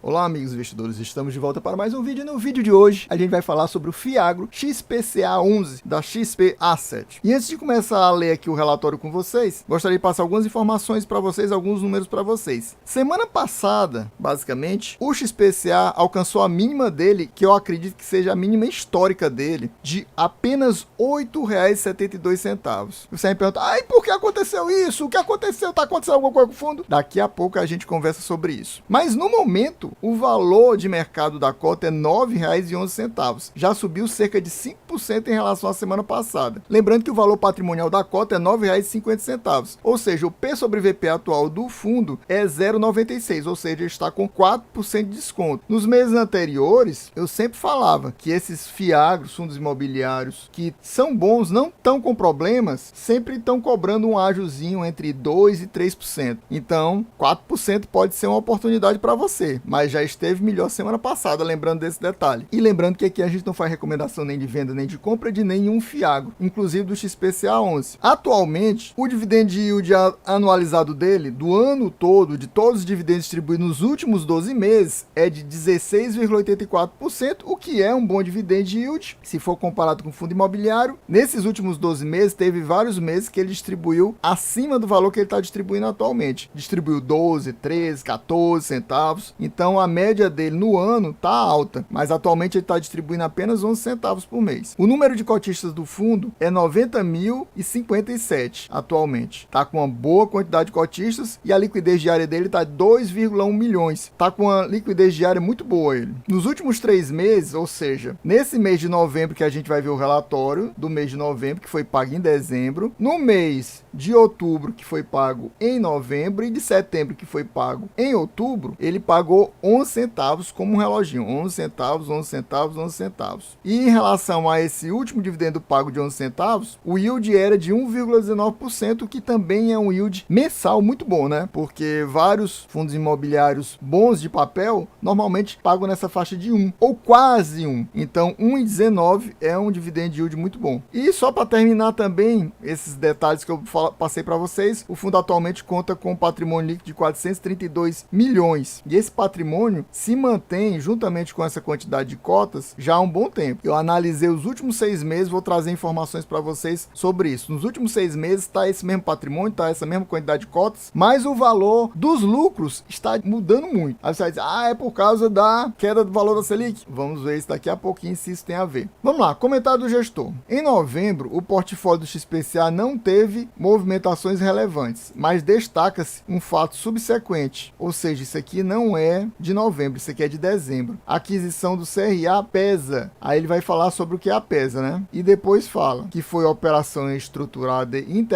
Olá amigos investidores, estamos de volta para mais um vídeo e no vídeo de hoje a gente vai falar sobre o Fiagro XPCA11 da XP Asset. E antes de começar a ler aqui o relatório com vocês, gostaria de passar algumas informações para vocês, alguns números para vocês. Semana passada, basicamente, o XPCA alcançou a mínima dele, que eu acredito que seja a mínima histórica dele, de apenas R$ 8,72. Você me pergunta, ai, por que aconteceu isso? O que aconteceu? Está acontecendo alguma coisa com o fundo? Daqui a pouco a gente conversa sobre isso. Mas no momento, o valor de mercado da cota é R$ 9,11. Já subiu cerca de 5% em relação à semana passada. Lembrando que o valor patrimonial da cota é R$ 9,50. Ou seja, o P sobre VP atual do fundo é 0,96, ou seja, está com 4% de desconto. Nos meses anteriores, eu sempre falava que esses fiagros, fundos imobiliários, que são bons, não estão com problemas, sempre estão cobrando um ágiozinho entre 2% e 3%. Então, 4% pode ser uma oportunidade para você, mas já esteve melhor semana passada, lembrando desse detalhe. E lembrando que aqui a gente não faz recomendação nem de venda, nem de compra de nenhum fiagro, inclusive do XPCA11. Atualmente, o dividend yield anualizado dele, do ano todo, de todos os dividendos distribuídos nos últimos 12 meses, é de 16,84%, o que é um bom dividend yield, se for comparado com o fundo imobiliário. Nesses últimos 12 meses, teve vários meses que ele distribuiu acima do valor que ele está distribuindo atualmente. Distribuiu 12, 13, 14 centavos. Então, a média dele no ano está alta, mas atualmente ele está distribuindo apenas 11 centavos por mês. O número de cotistas do fundo é 90.057 atualmente. Está com uma boa quantidade de cotistas e a liquidez diária dele está 2,1 milhões. Está com uma liquidez diária muito boa ele. Nos últimos 3 meses, ou seja, nesse mês de novembro que a gente vai ver o relatório do mês de novembro, que foi pago em dezembro, no mês de outubro, que foi pago em novembro, e de setembro, que foi pago em outubro, ele pagou 11 centavos como um reloginho, 11 centavos, 11 centavos, 11 centavos. E em relação a esse último dividendo pago de 11 centavos, o yield era de 1,19%, que também é um yield mensal muito bom, né? Porque vários fundos imobiliários bons de papel normalmente pagam nessa faixa de 1, ou quase 1. Então, 1,19 é um dividend yield muito bom. E só para terminar também, esses detalhes que eu passei para vocês, o fundo atualmente conta com um patrimônio líquido de 432 milhões. E esse patrimônio se mantém, juntamente com essa quantidade de cotas, já há um bom tempo. Eu analisei os últimos 6 meses, vou trazer informações para vocês sobre isso. Nos últimos 6 meses está esse mesmo patrimônio, está essa mesma quantidade de cotas, mas o valor dos lucros está mudando muito. Aí você vai dizer, é por causa da queda do valor da Selic? Vamos ver isso daqui a pouquinho, se isso tem a ver. Vamos lá, comentário do gestor. Em novembro, o portfólio do XPCA não teve movimentações relevantes, mas destaca-se um fato subsequente, ou seja, isso aqui não é de novembro, isso aqui é de dezembro. A aquisição do CRA PESA. Aí ele vai falar sobre o que é a PESA, né? E depois fala que foi operação estruturada e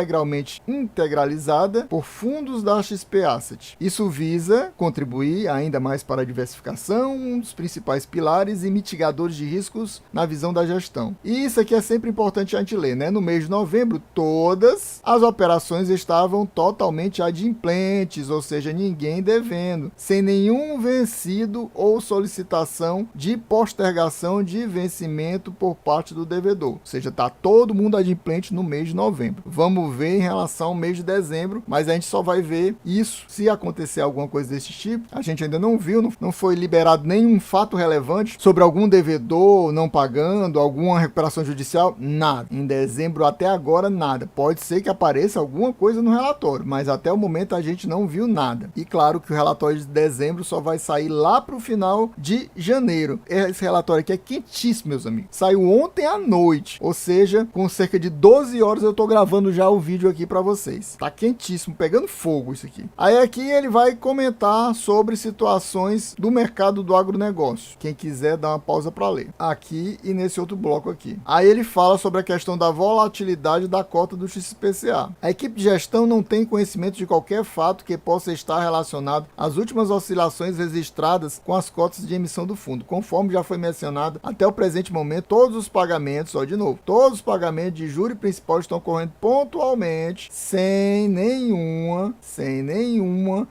integralizada por fundos da XP Asset. Isso visa contribuir ainda mais para a diversificação, um dos principais pilares e mitigadores de riscos na visão da gestão. E isso aqui é sempre importante a gente ler, né? No mês de novembro, todas as operações estavam totalmente adimplentes, ou seja, ninguém devendo, sem nenhum vencido ou solicitação de postergação de vencimento por parte do devedor. Ou seja, está todo mundo adimplente no mês de novembro. Vamos ver em relação ao mês de dezembro, mas a gente só vai ver isso se acontecer alguma coisa desse tipo. A gente ainda não viu, não foi liberado nenhum fato relevante sobre algum devedor não pagando, alguma recuperação judicial, nada. Em dezembro até agora, nada. Pode ser que apareça alguma coisa no relatório, mas até o momento a gente não viu nada. E claro que o relatório de dezembro só vai sair lá para o final de janeiro. Esse relatório aqui é quentíssimo, meus amigos. Saiu ontem à noite, ou seja, com cerca de 12 horas eu tô gravando já o vídeo aqui para vocês. Tá quentíssimo, pegando fogo isso aqui. Aí aqui ele vai comentar sobre situações do mercado do agronegócio. Quem quiser dar uma pausa para ler. Aqui e nesse outro bloco aqui. Aí ele fala sobre a questão da volatilidade da cota do XPCA. A equipe de gestão não tem conhecimento de qualquer fato que possa estar relacionado às últimas oscilações registradas com as cotas de emissão do fundo. Conforme já foi mencionado, até o presente momento, todos os pagamentos, todos os pagamentos de juros e principal estão ocorrendo pontualmente, sem nenhuma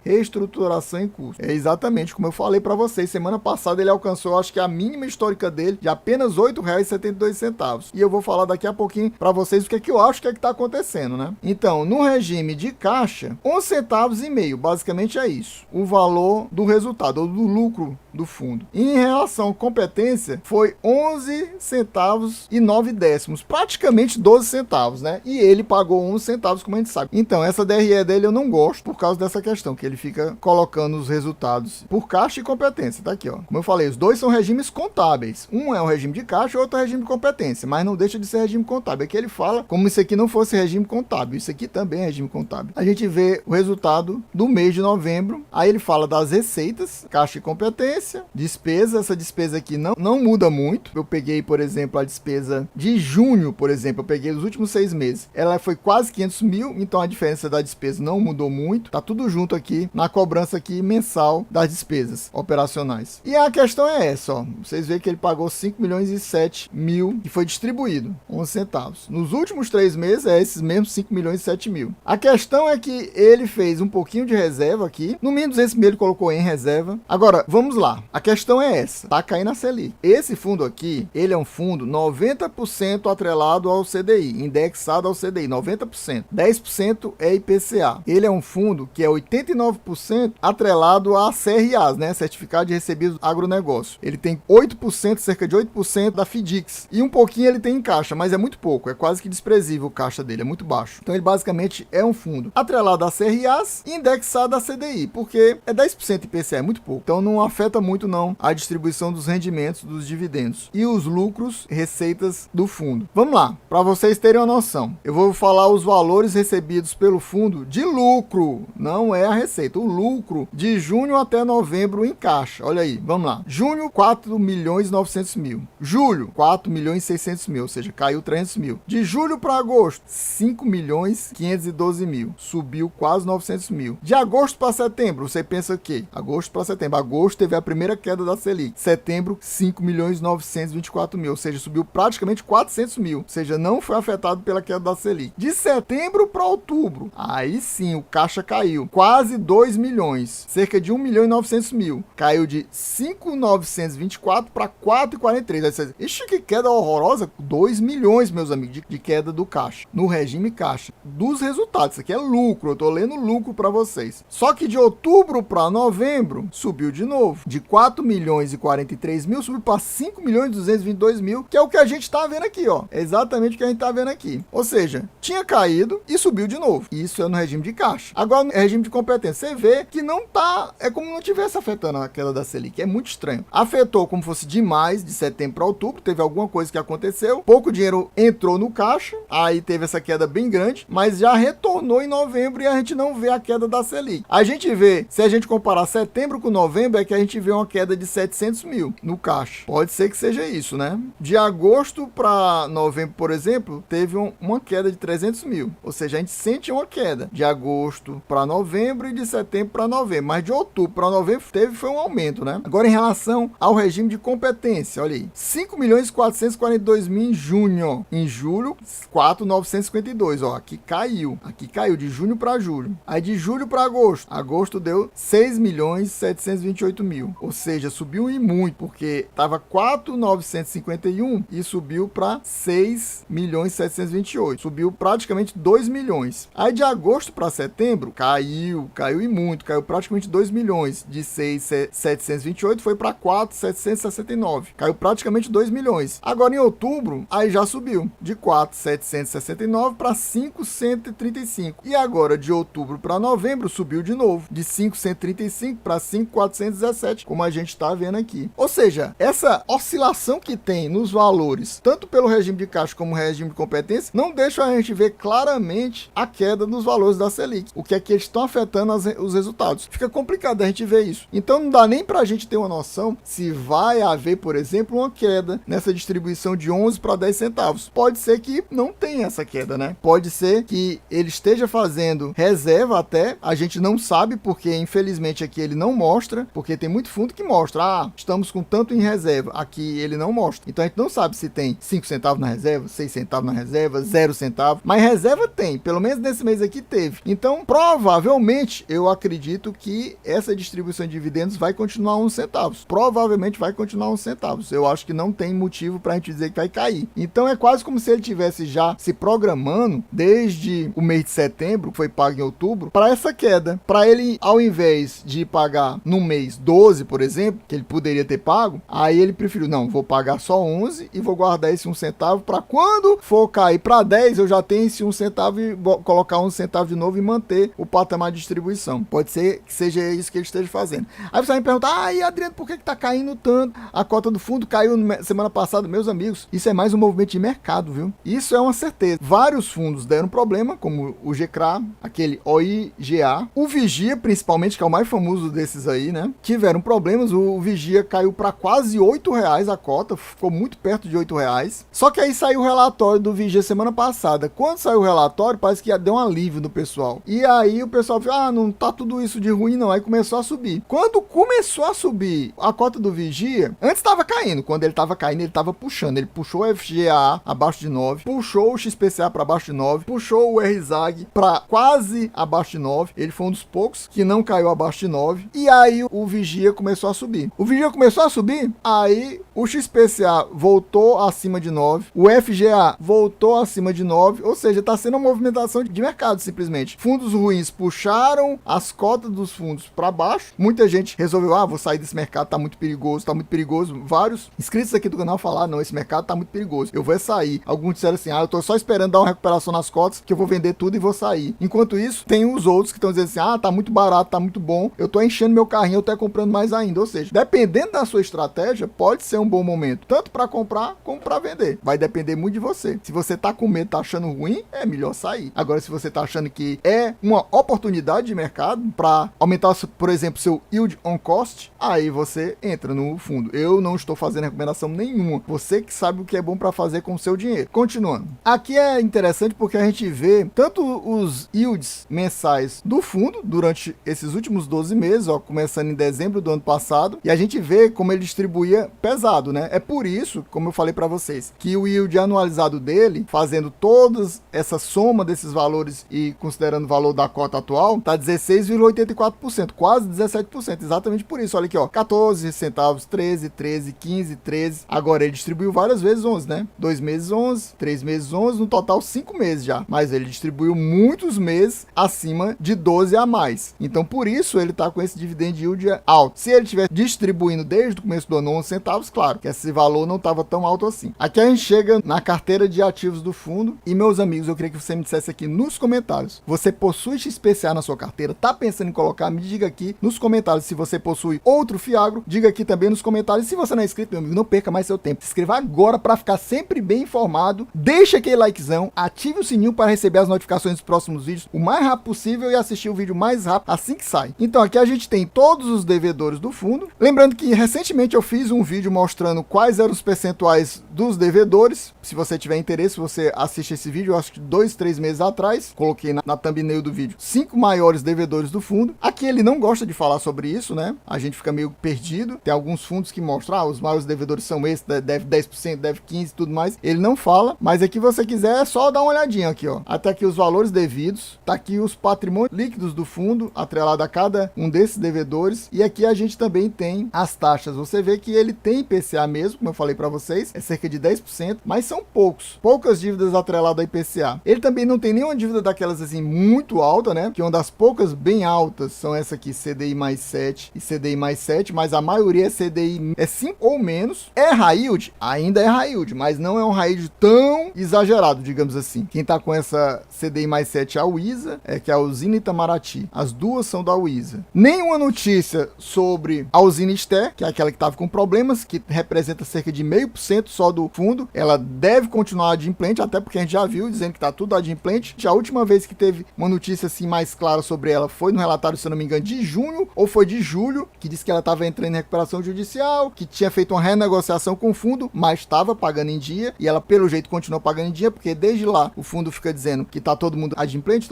reestruturação em curso. É exatamente como eu falei para vocês, semana passada ele alcançou, acho que a mínima histórica dele, de apenas R$ 8,72. E eu vou falar daqui a pouquinho para vocês o que é que eu acho que está acontecendo, né? Então, no regime de caixa, 11,5 centavos, basicamente é isso. O valor do resultado, ou do lucro do fundo. E em relação à competência, foi 11 centavos e 9 décimos, praticamente 12 centavos, né? E ele pagou 11 centavos, como a gente sabe. Então, essa DRE dele eu não gosto por causa dessa questão, que ele fica colocando os resultados por caixa e competência. Tá aqui, ó. Como eu falei, os dois são regimes contábeis. Um é o regime de caixa e outro é o regime de competência, mas não deixa de ser regime contábil. Aqui ele fala como se aqui não fosse regime contábil. Isso aqui também é regime contábil. A gente vê o resultado do mês de novembro. Aí ele fala das receitas, caixa e competência, despesa. Essa despesa aqui não muda muito. Eu peguei, por exemplo, a despesa de junho, por exemplo. Eu peguei os últimos 6 meses. Ela foi quase 500 mil, então a diferença da despesa não mudou muito. Tá tudo junto aqui na cobrança aqui mensal das despesas operacionais. E a questão é essa, ó. Vocês veem que ele pagou 5 milhões e 7 mil e foi distribuído 11 centavos. Nos últimos 3 meses é esses mesmos 5 milhões e 7 mil. A questão é que ele fez um pouquinho de reserva aqui. No mínimo 200 mil ele colocou em reserva. Agora, vamos lá. A questão é essa. Tá caindo a Selic. Esse fundo aqui, ele é um fundo 90% atrelado ao CDI, indexado ao CDI, 90%. 10% é IPCA. Ele é um fundo que é 89% atrelado a CRAs, né? Certificado de Recebidos Agronegócio. Ele tem 8%, cerca de 8% da FDICS. E um pouquinho ele tem em caixa, mas é muito pouco. É quase que desprezível o caixa dele, é muito baixo. Então ele basicamente é um fundo atrelado a CRAs e indexado a CDI, porque é 10% IPCA, é muito pouco. Então não afeta muito não a distribuição dos rendimentos, dos dividendos e os lucros, receitas do fundo. Vamos lá, para vocês terem uma noção. Eu vou falar os valores recebidos pelo fundo de lucro, não é a receita, o lucro de junho até novembro em caixa. Olha aí, vamos lá. Junho, 4 milhões e 900 mil. Julho, 4 milhões e 600 mil, ou seja, caiu 300 mil. De julho para agosto, 5 milhões e 512 mil, subiu quase 900 mil. De agosto para setembro, você pensa o quê? Agosto para setembro. Agosto teve a primeira queda da Selic. Setembro, 5 milhões e 924 mil, ou seja, subiu praticamente 400 mil, ou seja, não foi afetado pela queda da Selic. De setembro para outubro, aí sim o caixa caiu quase 2 milhões, cerca de 1 milhão e 900 mil. Caiu de 5.924 para 4,43. Aí você diz, ixi, que queda horrorosa. 2 milhões, meus amigos, de queda do caixa, no regime caixa. Dos resultados, isso aqui é lucro, eu tô lendo lucro para vocês. Só que de outubro para novembro, subiu de novo. De 4 milhões e 43 mil, subiu para 5 milhões e 222 mil, que é o que a gente tá vendo aqui, ó. É exatamente o que a gente tá vendo aqui. Ou seja, tinha caído e subiu de novo. Isso é no regime de caixa. Agora, no regime de competência, você vê que não tá, é como não tivesse afetando a queda da Selic. É muito estranho. Afetou como fosse demais de setembro para outubro, teve alguma coisa que aconteceu, pouco dinheiro entrou no caixa, aí teve essa queda bem grande, mas já retornou em novembro e a gente não vê a queda da Selic. A gente vê, se a gente comparar setembro com novembro, é que a gente vê uma queda de 700 mil no caixa. Pode ser que seja isso, né? De agosto para novembro, por exemplo, teve uma queda de 300 mil. Ou seja, a gente sente uma queda de agosto para novembro e de setembro para novembro. Mas de outubro para novembro foi um aumento, né? Agora, em relação ao regime de competência, olha aí. 5 milhões e 442 mil em junho. Em julho, 4.952. Ó, aqui caiu. Aqui caiu de junho para julho. Aí de julho para agosto. Agosto deu 6 milhões e 728 mil. Ou seja, subiu e muito, porque estava 4.951 e subiu para 6 milhões e 728. Subiu praticamente 2 milhões. Aí de agosto para setembro, caiu e muito. Caiu praticamente 2 milhões. De 6.728 foi para 4.769. Caiu praticamente 2 milhões. Agora em outubro, aí já subiu. De 4.769 para 5.135. E agora de outubro para novembro, subiu de novo. De 5.135 para 5.417, como a gente está vendo aqui. Ou seja, essa oscilação que tem nos valores, tanto pelo regime de caixa como regime de competência, não deixa a gente ver claramente a queda nos valores da Selic. O que é que eles estão afetando os resultados. Fica complicado a gente ver isso. Então não dá nem para a gente ter uma noção se vai haver, por exemplo, uma queda nessa distribuição de 11 para 10 centavos. Pode ser que não tenha essa queda, né? Pode ser que ele esteja fazendo reserva até, a gente não sabe, porque infelizmente aqui ele não mostra, porque tem muito fundo que mostra, estamos com tanto em reserva. Aqui ele não mostra. Então a gente não sabe se tem 5 centavos na reserva, 6 centavos na reserva, 0 centavo, mas reserva tem, pelo menos nesse mês aqui teve. Então, provavelmente, eu acredito que essa distribuição de dividendos vai continuar 11 centavos. Provavelmente vai continuar 11 centavos. Eu acho que não tem motivo pra gente dizer que vai cair. Então é quase como se ele tivesse já se programando desde o mês de setembro, que foi pago em outubro, para essa queda. Para ele, ao invés de pagar no mês 12, 11, por exemplo, que ele poderia ter pago, aí ele preferiu, não, vou pagar só 11 e vou guardar esse 1 centavo para quando for cair para 10, eu já tenho esse 1 centavo e vou colocar 1 centavo de novo e manter o patamar de distribuição. Pode ser que seja isso que ele esteja fazendo. Aí você vai me perguntar, Adriano, por que tá caindo tanto? A cota do fundo caiu semana passada, meus amigos. Isso é mais um movimento de mercado, viu? Isso é uma certeza. Vários fundos deram problema, como o GCRA, aquele OIGA, o Vigia, principalmente, que é o mais famoso desses aí, né? Tiveram problemas, o Vigia caiu para quase R$8 a cota, ficou muito perto de R$8. Só que aí saiu o relatório do Vigia semana passada. Quando saiu o relatório, parece que deu um alívio no pessoal. E aí o pessoal falou, não tá tudo isso de ruim não. Aí começou a subir. Quando começou a subir a cota do Vigia, antes estava caindo. Quando ele estava caindo, ele estava puxando. Ele puxou o FGA abaixo de 9, puxou o XPCA para abaixo de 9, puxou o RZAG para quase abaixo de 9. Ele foi um dos poucos que não caiu abaixo de 9. E aí o Vigia começou a subir. O Vigia começou a subir, aí o XPCA voltou acima de 9, o FGA voltou acima de 9, ou seja, está sendo uma movimentação de mercado simplesmente. Fundos ruins puxaram as cotas dos fundos para baixo. Muita gente resolveu, vou sair desse mercado, tá muito perigoso, tá muito perigoso. Vários inscritos aqui do canal falaram, não, esse mercado tá muito perigoso, eu vou sair. Alguns disseram assim, eu tô só esperando dar uma recuperação nas cotas, que eu vou vender tudo e vou sair. Enquanto isso, tem os outros que estão dizendo assim, tá muito barato, tá muito bom, eu tô enchendo meu carrinho, eu tô comprando mais ainda. Ou seja, dependendo da sua estratégia, pode ser um bom momento, tanto para comprar como para vender. Vai depender muito de você. Se você tá com medo, tá achando ruim, é melhor sair. Agora, se você tá achando que é uma oportunidade de mercado para aumentar, por exemplo, seu yield on cost, aí você entra no fundo. Eu não estou fazendo recomendação nenhuma. Você que sabe o que é bom para fazer com o seu dinheiro. Continuando. Aqui é interessante porque a gente vê tanto os yields mensais do fundo durante esses últimos 12 meses, começando em dezembro do ano passado, e a gente vê como ele distribuía pesado, né? É por isso, como eu falei para vocês, que o yield anualizado dele, fazendo toda essa soma desses valores e considerando o valor da cota atual, tá 16,84%, quase 17%, exatamente por isso. Olha aqui, 14 centavos, 13, 15, 13. Agora ele distribuiu várias vezes 11, né? 2 meses 11, 3 meses 11, no total 5 meses já. Mas ele distribuiu muitos meses acima de 12 a mais. Então por isso ele tá com esse dividend yield alto. Se ele estiver distribuindo desde o começo do ano 11 centavos, claro que esse valor não estava tão alto assim. Aqui a gente chega na carteira de ativos do fundo e, meus amigos, eu queria que você me dissesse aqui nos comentários, você possui XPCA na sua carteira? Tá pensando em colocar? Me diga aqui nos comentários. Se você possui outro Fiagro, diga aqui também nos comentários. Se você não é inscrito, meu amigo, não perca mais seu tempo. Se inscreva agora para ficar sempre bem informado. Deixa aquele likezão, ative o sininho para receber as notificações dos próximos vídeos o mais rápido possível e assistir o vídeo mais rápido assim que sai. Então aqui a gente tem todos os devedores do fundo. Lembrando que recentemente eu fiz um vídeo mostrando quais eram os percentuais dos devedores. Se você tiver interesse, você assiste esse vídeo, eu acho que 2, 3 meses atrás. Coloquei na thumbnail do vídeo 5 maiores devedores do fundo. Aqui ele não gosta de falar sobre isso, né? A gente fica meio perdido. Tem alguns fundos que mostram, os maiores devedores são esses, deve 10%, deve 15% e tudo mais. Ele não fala, mas aqui você quiser é só dar uma olhadinha aqui, Até aqui os valores devidos, tá aqui os patrimônios líquidos do fundo, atrelado a cada um desses devedores. E aqui a gente também tem as taxas. Você vê que ele tem IPCA mesmo, como eu falei para vocês, é cerca de 10%, mas são poucas dívidas atreladas a IPCA. Ele também não tem nenhuma dívida daquelas assim muito alta, né? Que uma das poucas bem altas são essa aqui, CDI mais 7 e CDI mais 7, mas a maioria é CDI 5 ou menos. É high yield? Ainda é high yield, mas não é um high yield tão exagerado, digamos assim. Quem tá com essa CDI mais 7 é a Wiza, que é a usina Itamaraty. As duas são da Wiza. Nenhuma notícia sobre a usina Ster, que é aquela que estava com problemas, que representa cerca de 0,5% só do fundo. Ela deve continuar adimplente, até porque a gente já viu dizendo que está tudo adimplente. A última vez que teve uma notícia assim mais clara sobre ela foi no relatório, se eu não me engano, de junho ou foi de julho, que disse que ela estava entrando em recuperação judicial, que tinha feito uma renegociação com o fundo, mas estava pagando em dia, e ela pelo jeito continuou pagando em dia, porque desde lá o fundo fica dizendo que está todo mundo adimplente,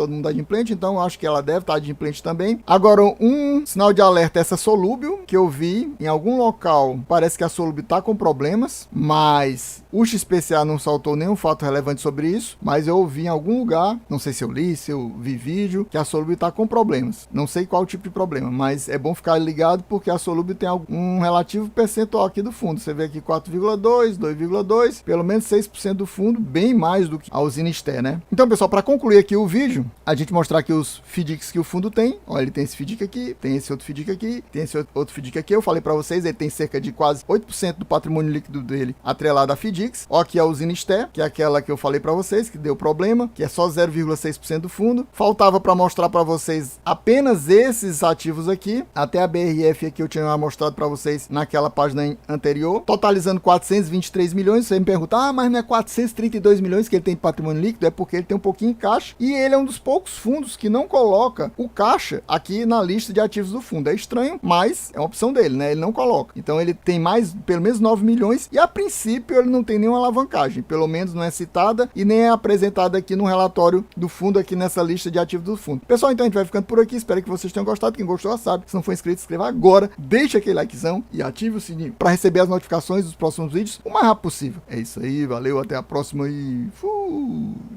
então eu acho que ela deve estar adimplente também. Agora, um sinal de alerta é essa Solúbil, que eu vi em algum local, parece que a Solúbil está com problemas, mas o XPCA não saltou nenhum fato relevante sobre isso, mas eu ouvi em algum lugar, não sei se eu li, se eu vi vídeo, que a Solúbil está com problemas. Não sei qual tipo de problema, mas é bom ficar ligado porque a Solúbil tem um relativo percentual aqui do fundo. Você vê aqui 4,2, 2,2, pelo menos 6% do fundo, bem mais do que a usina Ster, né? Então, pessoal, para concluir aqui o vídeo, a gente mostrar aqui os FDICs que o fundo tem. Olha, ele tem esse FDIC aqui, tem esse outro FDIC aqui, tem esse outro FDIC FDIC aqui, eu falei para vocês, ele tem cerca de quase 8% do patrimônio líquido dele atrelado à FDICs. Ó, aqui a usina Ster, que é aquela que eu falei para vocês, que deu problema, que é só 0,6% do fundo. Faltava para mostrar para vocês apenas esses ativos aqui, até a BRF aqui eu tinha mostrado para vocês naquela página anterior, totalizando 423 milhões. Você me pergunta, mas não é 432 milhões que ele tem de patrimônio líquido? É porque ele tem um pouquinho em caixa, e ele é um dos poucos fundos que não coloca o caixa aqui na lista de ativos do fundo. É estranho, mas é uma opção dele, né? Ele não coloca. Então ele tem mais, pelo menos 9 milhões, e a princípio ele não tem nenhuma alavancagem, pelo menos não é citada e nem é apresentada aqui no relatório do fundo, aqui nessa lista de ativos do fundo. Pessoal, então a gente vai ficando por aqui, espero que vocês tenham gostado. Quem gostou já sabe, se não for inscrito, se inscreva agora, deixa aquele likezão e ative o sininho para receber as notificações dos próximos vídeos o mais rápido possível. É isso aí, valeu, até a próxima e fui!